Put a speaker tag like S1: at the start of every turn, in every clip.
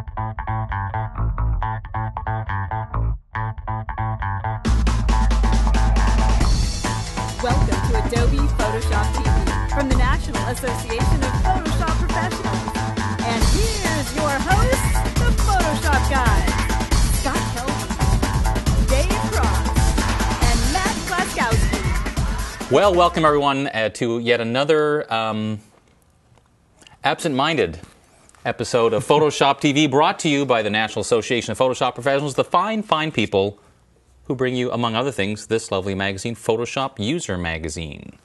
S1: Welcome to Adobe Photoshop TV from the National Association of Photoshop Professionals. And here's your hosts, the Photoshop guys, Scott Kelby, Dave Cross, and Matt Klaskowski.
S2: Well, welcome everyone to yet another absent-minded episode of Photoshop TV, brought to you by the National Association of Photoshop Professionals, the fine people who bring you, among other things, this lovely magazine, Photoshop User Magazine.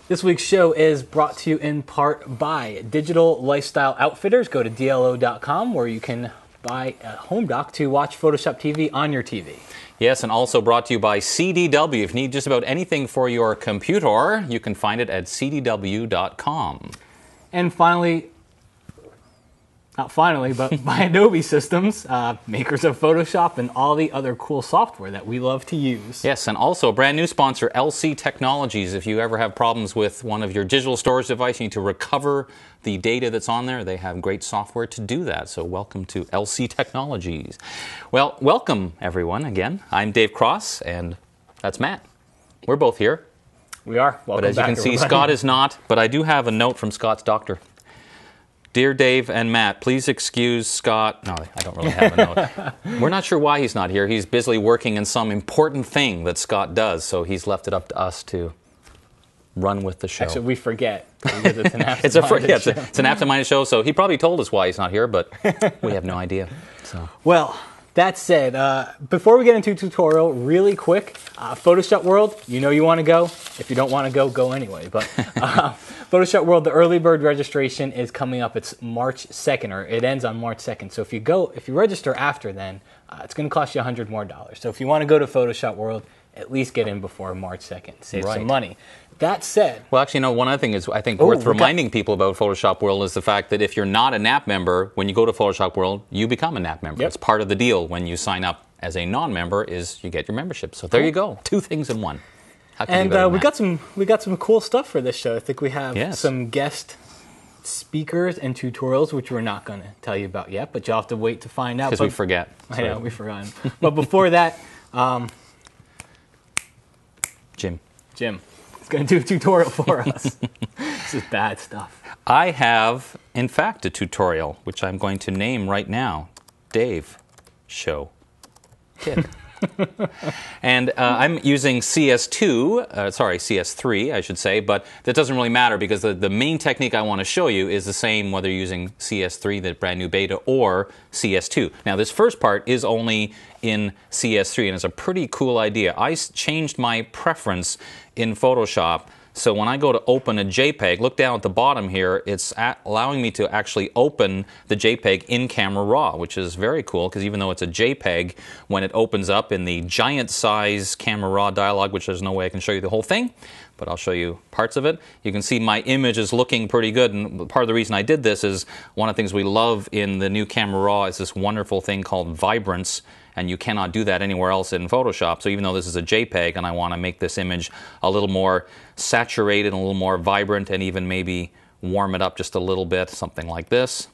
S3: This week's show is brought to you in part by Digital Lifestyle Outfitters. Go to DLO.com where you can buy a home dock to watch Photoshop TV on your TV.
S2: Yes, and also brought to you by CDW. If you need just about anything for your computer, you can find it at CDW.com.
S3: And finally, not finally, but by Adobe Systems, makers of Photoshop and all the other cool software that we love to use.
S2: Yes, and also a brand new sponsor, LC Technologies. If you ever have problems with one of your digital storage devices, you need to recover the data that's on there, they have great software to do that. So welcome to LC Technologies. Well, welcome everyone again. I'm Dave Cross, and that's Matt. We're both here.
S3: We are. Welcome
S2: but as you can see, Scott is not, but I do have a note from Scott's doctor. Dear Dave and Matt, please excuse Scott. No, I don't really have a note. We're not sure why he's not here. He's busily working in some important thing that Scott does, so he's left it up to us to run with the show.
S3: Actually, we forget because it's an absent-minded show.
S2: It's an absent-minded show, so he probably told us why he's not here, but we have no idea. So.
S3: Well, that said, before we get into tutorial, really quick, Photoshop World, you know you want to go. If you don't want to go, go anyway. But Photoshop World, the early bird registration is coming up. It's March 2nd, or it ends on March 2nd. So if you register after then, it's going to cost you $100 more. So if you want to go to Photoshop World, at least get in before March 2nd. Save some money. That said...
S2: Well, actually, no, one other thing is I think worth reminding people about Photoshop World is the fact that if you're not a NAP member, when you go to Photoshop World, you become a NAP member. Yep. It's part of the deal when you sign up as a non-member is you get your membership. So there you go. Two things in one.
S3: And we got some cool stuff for this show. I think we have some guest speakers and tutorials, which we're not going to tell you about yet, but you'll have to wait to find out.
S2: Because we forget.
S3: I know, we forgot. But before that... Jim is going to do a tutorial for us. This is bad stuff.
S2: I have, in fact, a tutorial, which I'm going to name right now, Dave Show Tip. And I'm using CS3, I should say, but that doesn't really matter because the main technique I want to show you is the same whether you're using CS3, the brand new beta, or CS2. Now, this first part is only in CS3, and it's a pretty cool idea. I changed my preference in Photoshop. So when I go to open a JPEG, look down at the bottom here, it's allowing me to actually open the JPEG in Camera Raw, which is very cool because even though it's a JPEG, when it opens up in the giant size Camera Raw dialog, which there's no way I can show you the whole thing, but I'll show you parts of it, you can see my image is looking pretty good. And part of the reason I did this is one of the things we love in the new Camera Raw is this wonderful thing called vibrance. And you cannot do that anywhere else in Photoshop. So even though this is a JPEG and I want to make this image a little more saturated, and a little more vibrant, and even maybe warm it up just a little bit, something like this.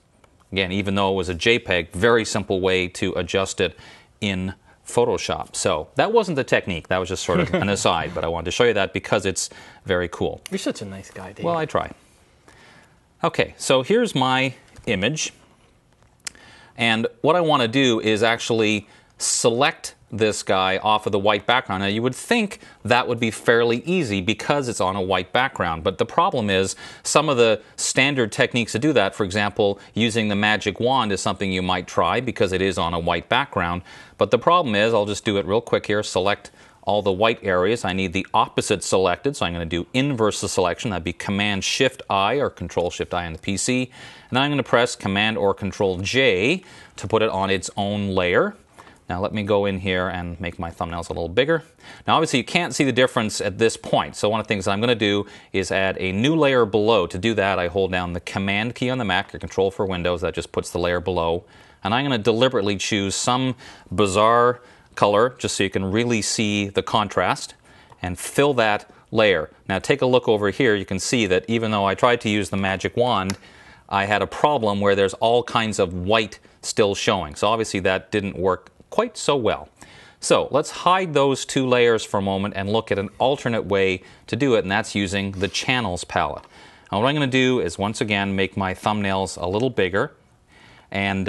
S2: Again, even though it was a JPEG, very simple way to adjust it in Photoshop. So that wasn't the technique. That was just sort of an aside. But I wanted to show you that because it's very cool.
S3: You're such a nice guy, Dave.
S2: Well, I try. Okay, so here's my image. And what I want to do is actually select this guy off of the white background. Now you would think that would be fairly easy because it's on a white background, but the problem is some of the standard techniques to do that, for example, using the magic wand is something you might try because it is on a white background, but the problem is, I'll just do it real quick here, select all the white areas. I need the opposite selected, so I'm going to do inverse the selection. That'd be Command-Shift-I or Control-Shift-I on the PC, and then I'm going to press Command or Control-J to put it on its own layer. Now let me go in here and make my thumbnails a little bigger. Now obviously you can't see the difference at this point, so one of the things that I'm going to do is add a new layer below. To do that, I hold down the Command key on the Mac or Control for Windows. That just puts the layer below. And I'm going to deliberately choose some bizarre color just so you can really see the contrast and fill that layer. Now take a look over here. You can see that even though I tried to use the magic wand, I had a problem where there's all kinds of white still showing. So obviously that didn't work quite so well. So let's hide those two layers for a moment and look at an alternate way to do it, and that's using the Channels palette. Now what I'm going to do is once again make my thumbnails a little bigger and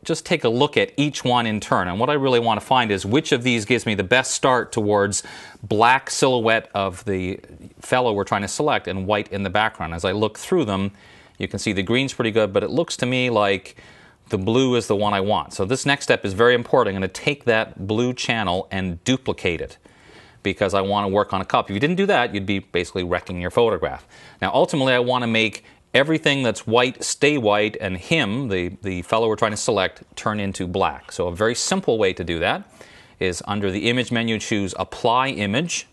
S2: just take a look at each one in turn. And what I really want to find is which of these gives me the best start towards black silhouette of the fellow we're trying to select and white in the background. As I look through them, you can see the green's pretty good, but it looks to me like the blue is the one I want. So this next step is very important. I'm going to take that blue channel and duplicate it because I want to work on a copy. If you didn't do that, you'd be basically wrecking your photograph. Now ultimately I want to make everything that's white stay white and him, the fellow we're trying to select, turn into black. So a very simple way to do that is under the image menu, choose Apply Image.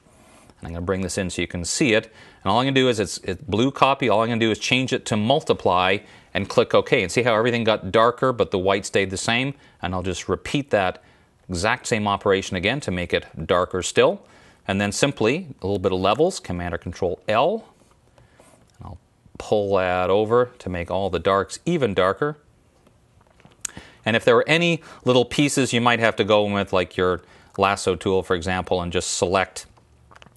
S2: And I'm going to bring this in so you can see it. And all I'm going to do is it's blue copy. All I'm going to do is change it to multiply and click OK. And see how everything got darker but the white stayed the same? And I'll just repeat that exact same operation again to make it darker still. And then simply a little bit of levels, Command or Control L. And I'll pull that over to make all the darks even darker. And if there are any little pieces you might have to go with, like your lasso tool, for example, and just select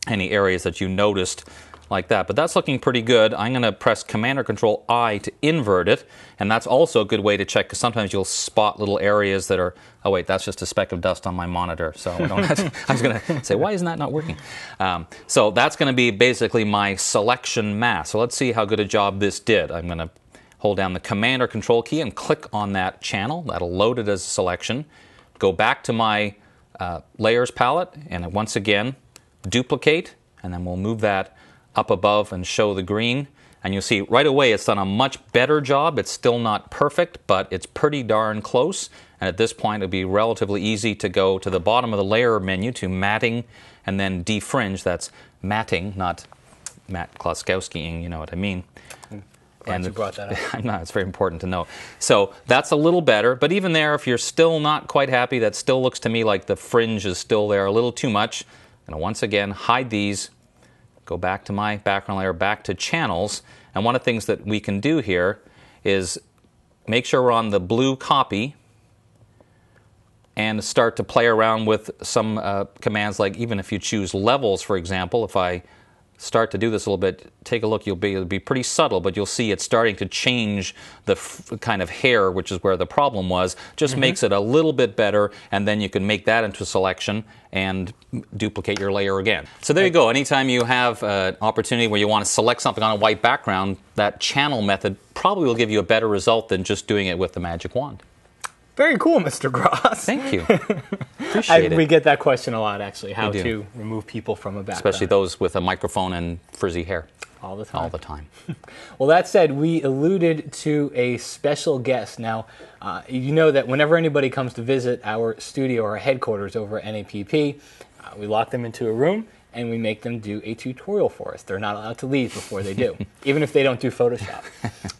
S2: any areas that you noticed like that. But that's looking pretty good. I'm going to press Command or Control I to invert it, and that's also a good way to check because sometimes you'll spot little areas that are, oh wait, that's just a speck of dust on my monitor, so I don't have to, I was going to say, why isn't that not working? So that's going to be basically my selection mask. So let's see how good a job this did. I'm going to hold down the Command or Control key and click on that channel. That'll load it as a selection. Go back to my Layers palette, and once again, duplicate, and then we'll move that up above and show the green. And you'll see right away it's done a much better job. It's still not perfect, but it's pretty darn close. And at this point, it'll be relatively easy to go to the bottom of the layer menu to matting and then defringe. That's matting, not Matt Kloskowskiing, you know what I mean.
S3: Glad you brought that up.
S2: I know, it's very important to know. So that's a little better, but even there, if you're still not quite happy, that still looks to me like the fringe is still there a little too much. I'm going to once again hide these, go back to my background layer, back to channels, and one of the things that we can do here is make sure we're on the blue copy and start to play around with some commands, like even if you choose levels, for example. If I start to do this a little bit, take a look, it'll be pretty subtle, but you'll see it's starting to change the kind of hair, which is where the problem was. Just makes it a little bit better, and then you can make that into a selection and duplicate your layer again. So there you go. Anytime you have an opportunity where you want to select something on a white background, that channel method probably will give you a better result than just doing it with the magic wand.
S3: Very cool, Mr. Gross.
S2: Thank you. Appreciate it.
S3: We get that question a lot, actually, how to remove people from a background.
S2: Especially those with a microphone and frizzy hair.
S3: All the time.
S2: All the time.
S3: Well, that said, we alluded to a special guest. Now, you know that whenever anybody comes to visit our studio or our headquarters over at NAPP, we lock them into a room and we make them do a tutorial for us. They're not allowed to leave before they do, even if they don't do Photoshop.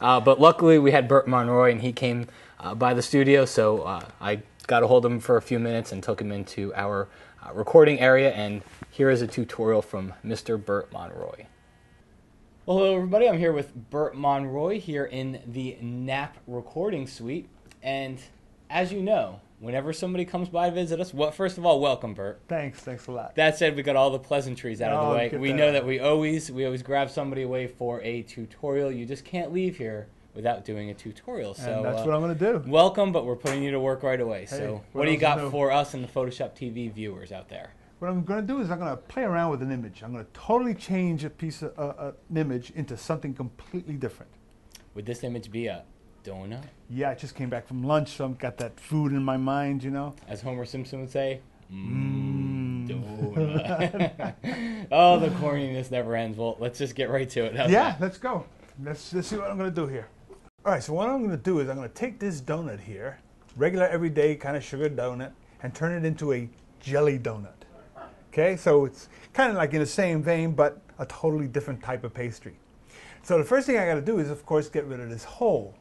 S3: But luckily, we had Bert Monroy, and he came by the studio, so I got a hold of him for a few minutes and took him into our recording area, and here is a tutorial from Mr. Bert Monroy. Well, hello everybody, I'm here with Bert Monroy here in the NAP recording suite, and as you know, whenever somebody comes by to visit us, first of all, welcome, Bert.
S4: Thanks a lot.
S3: That said, we got all the pleasantries out of the way. We know that we always grab somebody away for a tutorial. You just can't leave here without doing a tutorial. So
S4: and that's what I'm going to do.
S3: Welcome, but we're putting you to work right away.
S4: Hey,
S3: so what do you got for us and the Photoshop TV viewers out there?
S4: What I'm going to do is I'm going to play around with an image. I'm going to totally change a piece of an image into something completely different.
S3: Would this image be a donut?
S4: Yeah, I just came back from lunch, so I've got that food in my mind, you know.
S3: As Homer Simpson would say, donut. Oh, the corniness never ends. Well, let's just get right to it.
S4: Let's go. Let's see what I'm going to do here. All right, so what I'm going to do is I'm going to take this donut here, regular everyday kind of sugar donut, and turn it into a jelly donut. Okay, so it's kind of like in the same vein, but a totally different type of pastry. So the first thing I got to do is, of course, get rid of this hole.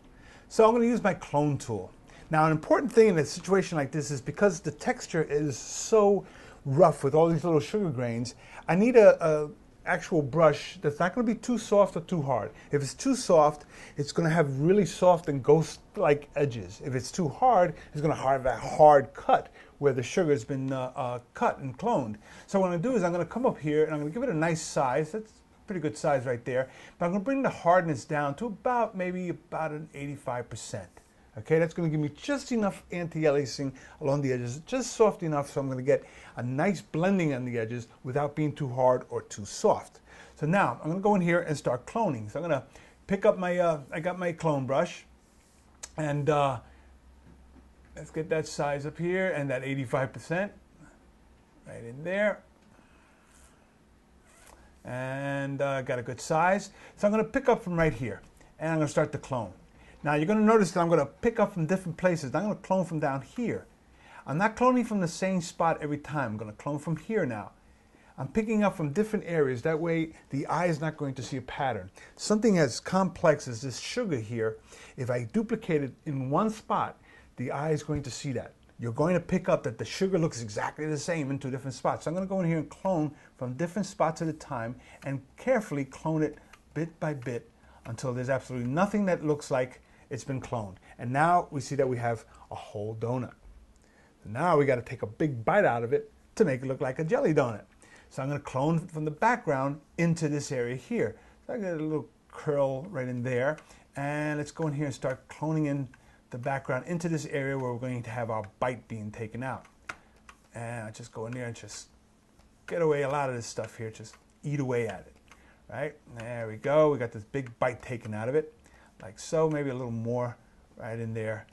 S4: So I'm going to use my clone tool. Now, an important thing in a situation like this is because the texture is so rough with all these little sugar grains, I need a actual brush that's not going to be too soft or too hard. If it's too soft, it's going to have really soft and ghost-like edges. If it's too hard, it's going to have that hard cut where the sugar has been cut and cloned. So what I'm going to do is I'm going to come up here and I'm going to give it a nice size. That's a pretty good size right there. But I'm going to bring the hardness down to maybe about an 85%. Okay, that's going to give me just enough anti-aliasing along the edges, just soft enough so I'm going to get a nice blending on the edges without being too hard or too soft. So now I'm going to go in here and start cloning. So I'm going to pick up my, I got my clone brush, and let's get that size up here and that 85% right in there. And got a good size. So I'm going to pick up from right here and I'm going to start to clone. Now you're going to notice that I'm going to pick up from different places. I'm going to clone from down here. I'm not cloning from the same spot every time. I'm going to clone from here now. I'm picking up from different areas. That way the eye is not going to see a pattern. Something as complex as this sugar here, if I duplicate it in one spot, the eye is going to see that. You're going to pick up that the sugar looks exactly the same in two different spots. So I'm going to go in here and clone from different spots at a time and carefully clone it bit by bit until there's absolutely nothing that looks like it's been cloned. And now we see that we have a whole donut. So now we got to take a big bite out of it to make it look like a jelly donut. So I'm going to clone from the background into this area here. So I got a little curl right in there. And let's go in here and start cloning in the background into this area where we're going to have our bite being taken out. And I just go in there and just get away a lot of this stuff here. Just eat away at it. Right? There we go. We got this big bite taken out of it. Like so, maybe a little more right in there.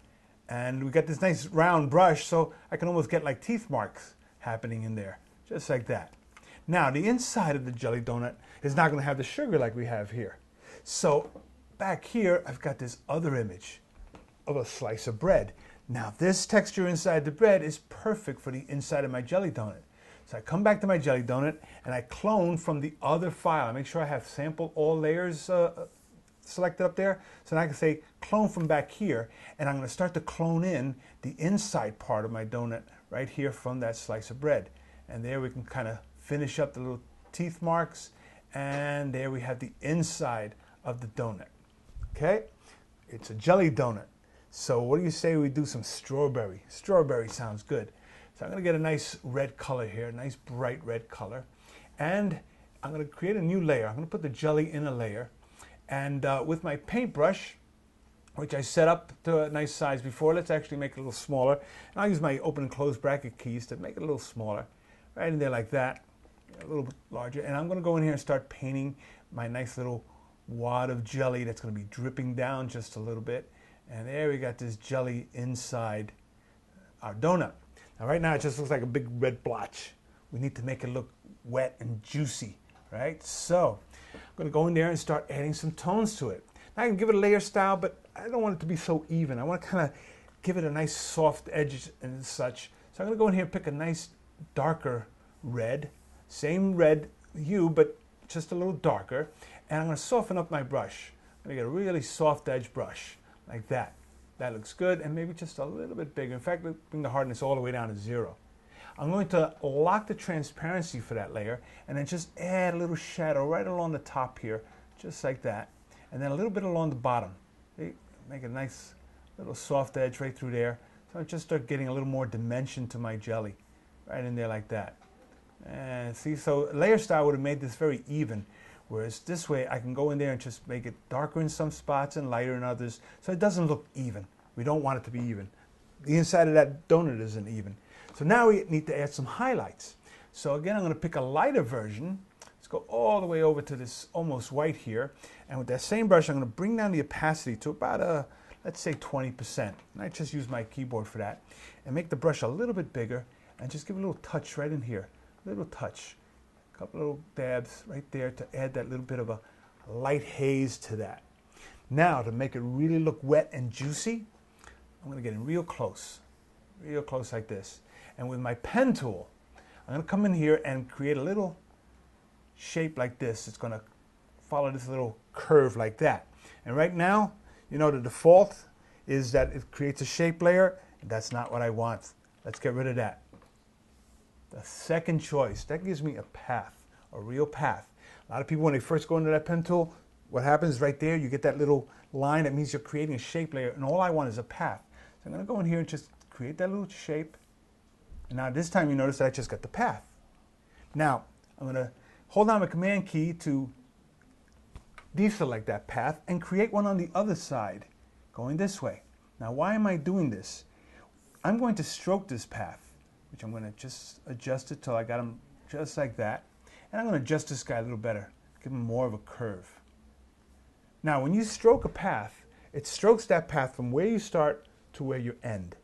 S4: And we got this nice round brush, so I can almost get like teeth marks happening in there, just like that. Now, the inside of the jelly donut is not going to have the sugar like we have here. So back here, I've got this other image of a slice of bread. Now, this texture inside the bread is perfect for the inside of my jelly donut. So I come back to my jelly donut, and I clone from the other file. I make sure I have sample all layers selected up there, so now I can say clone from back here, and I'm going to start to clone in the inside part of my donut right here from that slice of bread. And there we can kind of finish up the little teeth marks, and there we have the inside of the donut. Okay, it's a jelly donut. So what do you say we do some strawberry? Strawberry sounds good. So I'm going to get a nice red color here, a nice bright red color, and I'm going to create a new layer. I'm going to put the jelly in a layer. And with my paintbrush, which I set up to a nice size before, let's actually make it a little smaller. And I'll use my open and close bracket keys to make it a little smaller. Right in there like that, a little bit larger. And I'm going to go in here and start painting my nice little wad of jelly that's going to be dripping down just a little bit. And there we got this jelly inside our donut. Now right now it just looks like a big red blotch. We need to make it look wet and juicy, right? So I'm going to go in there and start adding some tones to it. Now I can give it a layer style, but I don't want it to be so even. I want to kind of give it a nice soft edge and such. So I'm going to go in here and pick a nice darker red, same red hue, but just a little darker. And I'm going to soften up my brush. I'm going to get a really soft edge brush like that. That looks good, and maybe just a little bit bigger. In fact, bring the hardness all the way down to 0. I'm going to lock the transparency for that layer and then just add a little shadow right along the top here, just like that. And then a little bit along the bottom. See? Make a nice little soft edge right through there. So I just start getting a little more dimension to my jelly right in there like that. And see, so layer style would have made this very even. Whereas this way I can go in there and just make it darker in some spots and lighter in others. So it doesn't look even. We don't want it to be even. The inside of that donut isn't even. So now we need to add some highlights. So again, I'm going to pick a lighter version. Let's go all the way over to this almost white here. And with that same brush, I'm going to bring down the opacity to about, let's say 20%. And I just use my keyboard for that. And make the brush a little bit bigger and just give it a little touch right in here. A little touch. A couple little dabs right there to add that little bit of a light haze to that. Now, to make it really look wet and juicy, I'm going to get in real close like this. And with my pen tool, I'm going to come in here and create a little shape like this. It's going to follow this little curve like that. And right now, you know, the default is that it creates a shape layer. That's not what I want. Let's get rid of that. The second choice, that gives me a path, a real path. A lot of people, when they first go into that pen tool, what happens right there, you get that little line. That means you're creating a shape layer, and all I want is a path. So I'm going to go in here and just create that little shape. And now this time you notice that I just got the path. Now, I'm going to hold down the Command key to deselect that path and create one on the other side, going this way. Now, why am I doing this? I'm going to stroke this path, which I'm going to just adjust it till I got them just like that. And I'm going to adjust this guy a little better, give him more of a curve. Now, when you stroke a path, it strokes that path from where you start to where you end.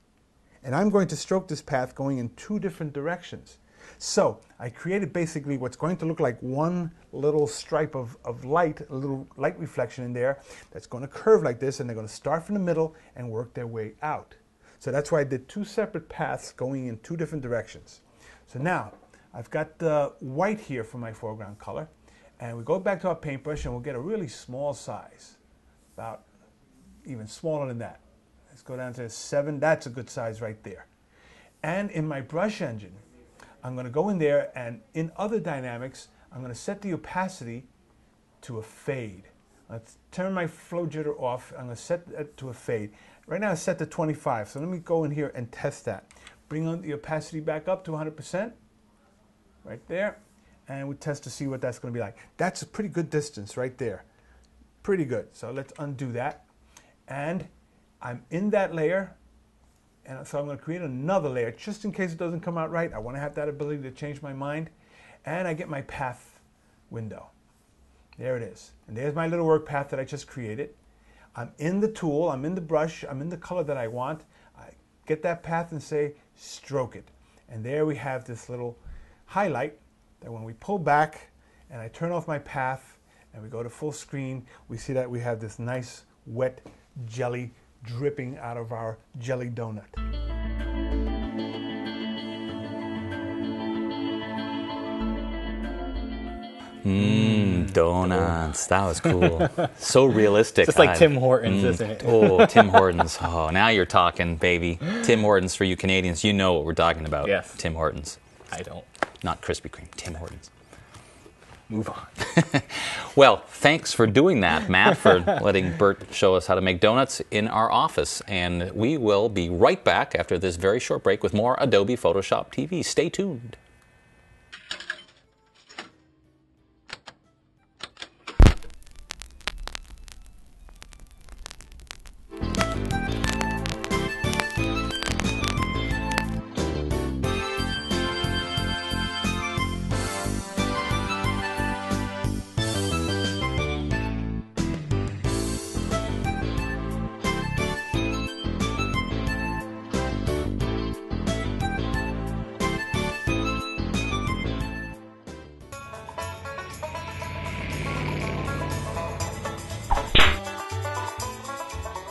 S4: And I'm going to stroke this path going in 2 different directions. So I created basically what's going to look like one little stripe of light, a little light reflection in there that's going to curve like this, and they're going to start from the middle and work their way out. So that's why I did 2 separate paths going in 2 different directions. So now I've got the white here for my foreground color, and we go back to our paintbrush and we'll get a really small size, about even smaller than that. Let's go down to 7. That's a good size right there. And in my brush engine, I'm going to go in there, and in other dynamics, I'm going to set the opacity to a fade. Let's turn my flow jitter off. I'm going to set it to a fade. Right now it's set to 25, so let me go in here and test that. Bring on the opacity back up to 100%, right there, and we test to see what that's going to be like. That's a pretty good distance right there. Pretty good. So let's undo that. And I'm in that layer, and so I'm going to create another layer just in case it doesn't come out right. I want to have that ability to change my mind. And I get my path window. There it is. And there's my little work path that I just created. I'm in the tool, I'm in the brush, I'm in the color that I want. I get that path and say stroke it. And there we have this little highlight that when we pull back and I turn off my path and we go to full screen, we see that we have this nice wet jelly dripping out of our jelly donut.
S2: Donuts. That was cool. So realistic.
S3: Just like Tim Hortons, isn't it?
S2: Oh, Tim Hortons. Oh, now you're talking, baby. Tim Hortons, for you Canadians, you know what we're talking about.
S3: Yes.
S2: Tim Hortons.
S3: I don't.
S2: Not Krispy Kreme, Tim Hortons.
S3: Move on.
S2: Well, thanks for doing that, Matt, for letting Bert show us how to make donuts in our office. And we will be right back after this very short break with more Adobe Photoshop TV. Stay tuned.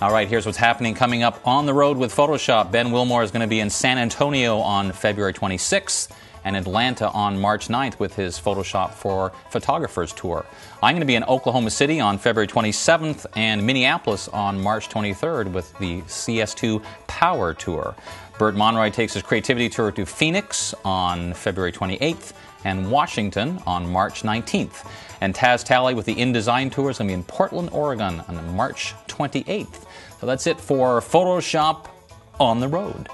S2: All right, here's what's happening coming up on the road with Photoshop. Ben Wilmore is going to be in San Antonio on February 26th and Atlanta on March 9th with his Photoshop for Photographers tour. I'm going to be in Oklahoma City on February 27th and Minneapolis on March 23rd with the CS2 Power Tour. Bert Monroy takes his creativity tour to Phoenix on February 28th and Washington on March 19th. And Taz Talley with the InDesign Tour is going to be in Portland, Oregon on March 28th. So that's it for Photoshop on the road.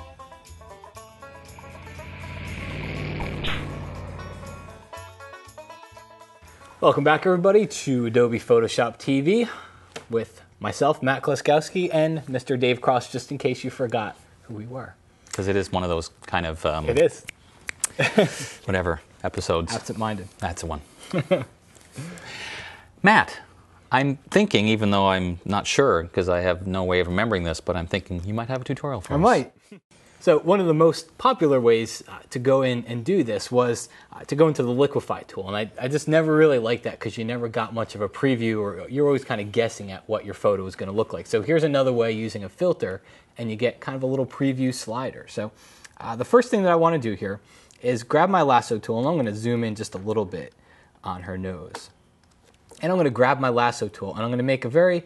S3: Welcome back, everybody, to Adobe Photoshop TV with myself, Matt Kloskowski, and Mr. Dave Cross, just in case you forgot who we were.
S2: Because it is one of those kind of...
S3: It is.
S2: whatever, episodes.
S3: Absent-minded.
S2: That's the one. Matt, I'm thinking, even though I'm not sure, because I have no way of remembering this, but I'm thinking you might have a tutorial for us.
S3: I might. So one of the most popular ways to go in and do this was to go into the liquify tool. And I just never really liked that because you never got much of a preview, or you're always kind of guessing at what your photo is going to look like. So here's another way using a filter, and you get kind of a little preview slider. So the first thing that I want to do here is grab my lasso tool, and I'm going to zoom in just a little bit on her nose. And I'm going to grab my lasso tool, and I'm going to make a very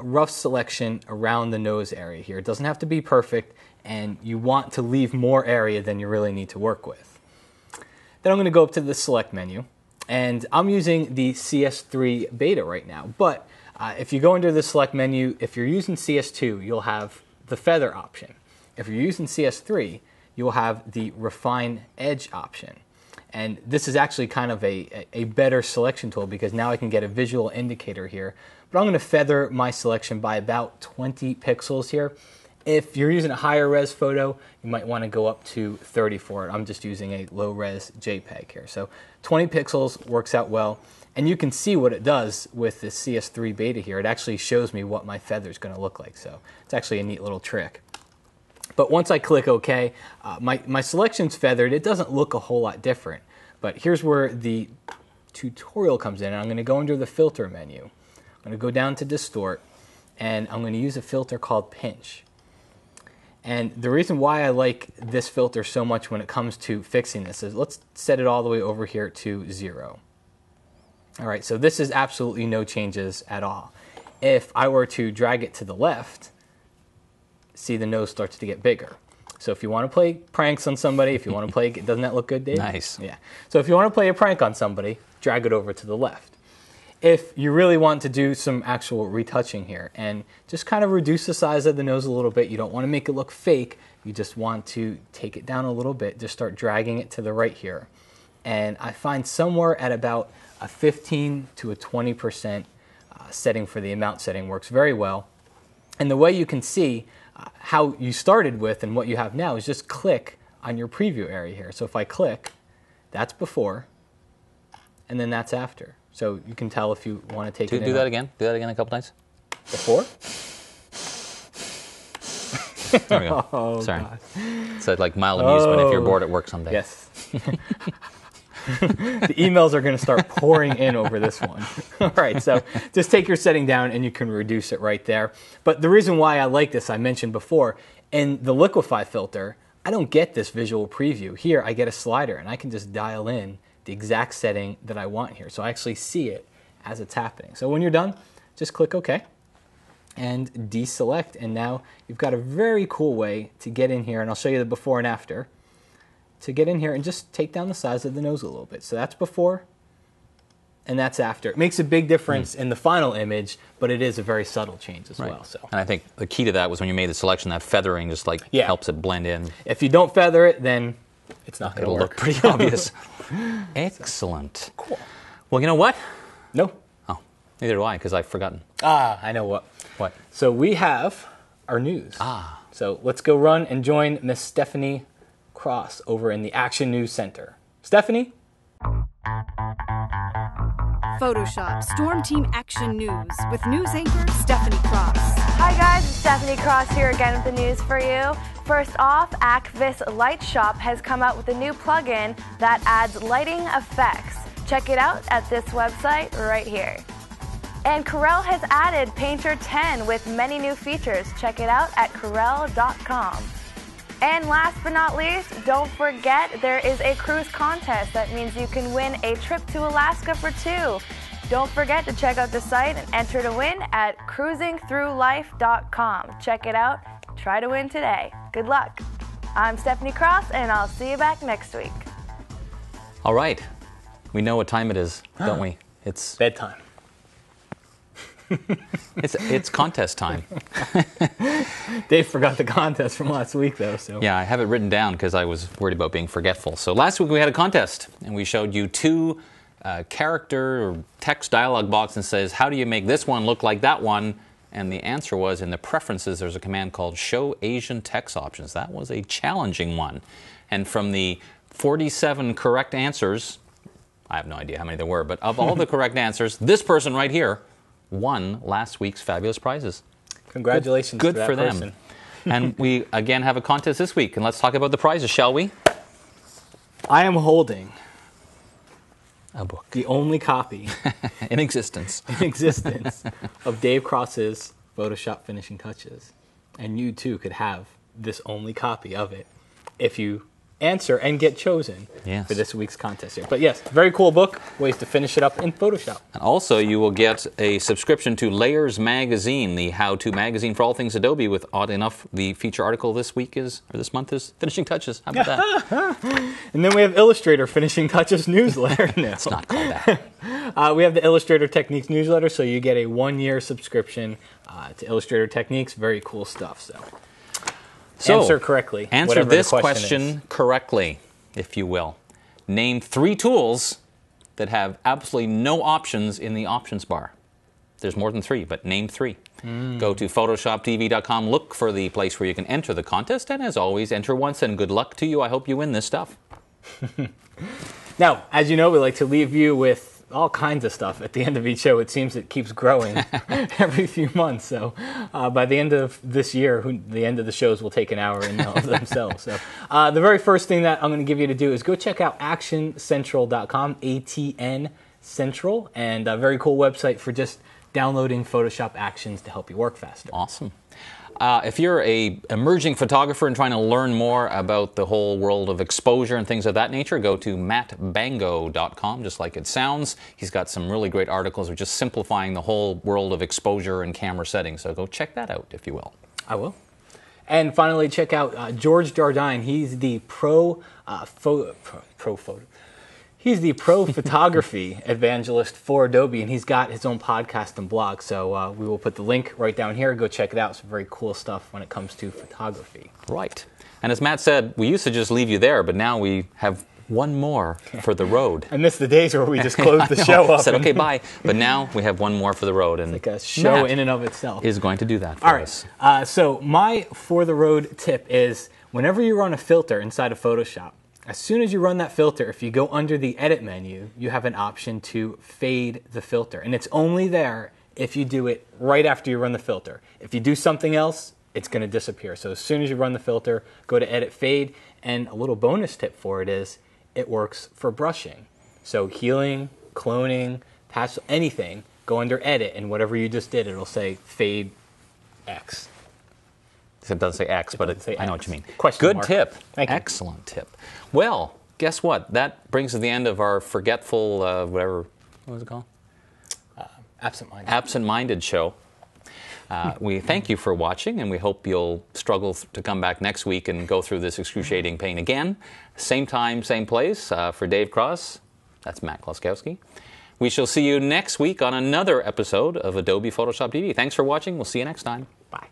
S3: rough selection around the nose area here. It doesn't have to be perfect, and you want to leave more area than you really need to work with. Then I'm going to go up to the select menu, And I'm using the CS3 beta right now. But if you go into the select menu, if you're using CS2, you'll have the feather option. If you're using CS3, you'll have the refine edge option. And this is actually kind of a better selection tool because now I can get a visual indicator here. But I'm going to feather my selection by about 20 pixels here. If you're using a higher res photo, you might want to go up to 30 for it. I'm just using a low res JPEG here. So 20 pixels works out well. And you can see what it does with this CS3 beta here. It actually shows me what my feather is going to look like. So it's actually a neat little trick. But once I click OK, my selection's feathered. It doesn't look a whole lot different. But here's where the tutorial comes in. I'm going to go under the filter menu. I'm going to go down to distort, and I'm going to use a filter called pinch. And the reason why I like this filter so much when it comes to fixing this is let's set it all the way over here to 0. All right, so this is absolutely no changes at all. If I were to drag it to the left, see the nose starts to get bigger. So if you want to play pranks on somebody, if you want to play, doesn't that look good, Dave?
S2: Nice.
S3: Yeah. So if you want to play a prank on somebody, drag it over to the left. If you really want to do some actual retouching here and just kind of reduce the size of the nose a little bit, you don't want to make it look fake, you just want to take it down a little bit, just start dragging it to the right here. And I find somewhere at about a 15 to a 20% setting for the amount setting works very well. And the way you can see how you started with and what you have now is just click on your preview area here. So if I click, that's before, and then that's after. So you can tell if you want to take it in.
S2: Do that again. Do that again a couple times.
S3: Before?
S2: There we go.
S3: Oh,
S2: sorry.
S3: gosh.
S2: It's like mild amusement if you're bored at work someday.
S3: Yes. The emails are going to start pouring in over this one. All right, so just take your setting down and you can reduce it right there. But the reason why I like this, I mentioned before, in the liquify filter, I don't get this visual preview. Here, I get a slider and I can just dial in the exact setting that I want here. So I actually see it as it's happening. So when you're done, just click OK and deselect. And now you've got a very cool way to get in here, and I'll show you the before and after, to get in here and just take down the size of the nose a little bit. So that's before and that's after. It makes a big difference in the final image, but it is a very subtle change as well. So.
S2: And I think the key to that was when you made the selection, that feathering just helps it blend in.
S3: If you don't feather it, then it's not going to work.
S2: It'll look pretty obvious. Excellent.
S3: Cool.
S2: Well, you know what?
S3: No.
S2: Oh, neither do I, because I've forgotten.
S3: I know what.
S2: What?
S3: So we have our news. So let's go run and join Miss Stephanie Cross over in the Action News Center. Stephanie?
S1: Photoshop Storm Team Action News with news anchor Stephanie Cross.
S5: Hi guys, it's Stephanie Cross here again with the news for you. First off, Acvis Light Shop has come out with a new plugin that adds lighting effects. Check it out at this website right here. And Corel has added Painter 10 with many new features. Check it out at corel.com. And last but not least, don't forget there is a cruise contest. That means you can win a trip to Alaska for 2. Don't forget to check out the site and enter to win at cruisingthroughlife.com. Check it out. Try to win today. Good luck. I'm Stephanie Cross, and I'll see you back next week.
S2: All right. We know what time it is, don't we? It's
S3: bedtime.
S2: It's contest time.
S3: Dave forgot the contest from last week, though. So
S2: yeah, I have it written down because I was worried about being forgetful. So last week we had a contest, and we showed you 2 character or text dialog box and says, how do you make this one look like that one? And the answer was, in the preferences, there's a command called Show Asian Text Options. That was a challenging one. And from the 47 correct answers, I have no idea how many there were, but of all the correct answers, this person right here won last week's fabulous prizes.
S3: Congratulations
S2: Good
S3: to that
S2: for them.
S3: person.
S2: And we again have a contest this week, and let's talk about the prizes, shall we?
S3: I am holding
S2: A book.
S3: the only copy
S2: In existence.
S3: in existence of Dave Cross's Photoshop Finishing Touches. And you too could have this only copy of it if you answer and get chosen
S2: Yes.
S3: for this week's contest here. But yes, very cool book. Ways to finish it up in Photoshop.
S2: And also, you will get a subscription to Layers Magazine, the how-to magazine for all things Adobe. With odd enough, the feature article this month is Finishing Touches. How about that?
S3: And then we have Illustrator Finishing Touches newsletter. No.
S2: It's not called that.
S3: We have the Illustrator Techniques newsletter, so you get a 1-year subscription to Illustrator Techniques. Very cool stuff. So answer correctly.
S2: Answer
S3: whatever the
S2: this question
S3: is.
S2: correctly, if you will. Name 3 tools that have absolutely no options in the options bar. There's more than 3, but name 3. Go to PhotoshopTV.com, look for the place where you can enter the contest, and as always, enter once, and good luck to you. I hope you win this stuff.
S3: Now, as you know, we like to leave you with all kinds of stuff at the end of each show. It seems it keeps growing every few months. So by the end of this year, the end of the shows will take an hour in and of themselves. So the very first thing that I'm going to give you to do is go check out actioncentral.com, ATN Central, and a very cool website for just downloading Photoshop actions to help you work faster.
S2: Awesome. If you're a emerging photographer and trying to learn more about the whole world of exposure and things of that nature, go to mattbango.com, just like it sounds. He's got some really great articles of just simplifying the whole world of exposure and camera settings. So go check that out, if you will.
S3: I will. And finally, check out George Jardine. He's the pro photography evangelist for Adobe, and he's got his own podcast and blog. So we will put the link right down here. Go check it out. Some very cool stuff when it comes to photography.
S2: Right. And as Matt said, we used to just leave you there, but now we have one more for the road.
S3: I miss the days where we just closed the show up.
S2: Said, okay, bye. But now we have one more for the road. And
S3: like a show
S2: Matt
S3: in and of itself.
S2: is going to do that for
S3: All right.
S2: us.
S3: So my for the road tip is whenever you run a filter inside of Photoshop, as soon as you run that filter, if you go under the Edit menu, you have an option to fade the filter. And it's only there if you do it right after you run the filter. If you do something else, it's going to disappear. So as soon as you run the filter, go to Edit Fade. And a little bonus tip for it is it works for brushing. So healing, cloning, patch, anything, go under Edit, and whatever you just did, it'll say Fade X.
S2: It doesn't say X, but
S3: say
S2: I know
S3: X.
S2: what you mean.
S3: Question
S2: Good
S3: mark.
S2: tip.
S3: Thank you.
S2: Excellent tip. Well, guess what? That brings to the end of our forgetful, what was it called?
S3: Absent-minded.
S2: Absent-minded show. We thank you for watching, and we hope you'll struggle to come back next week and go through this excruciating pain again. Same time, same place. For Dave Cross, that's Matt Kloskowski. We shall see you next week on another episode of Adobe Photoshop TV. Thanks for watching. We'll see you next time.
S3: Bye.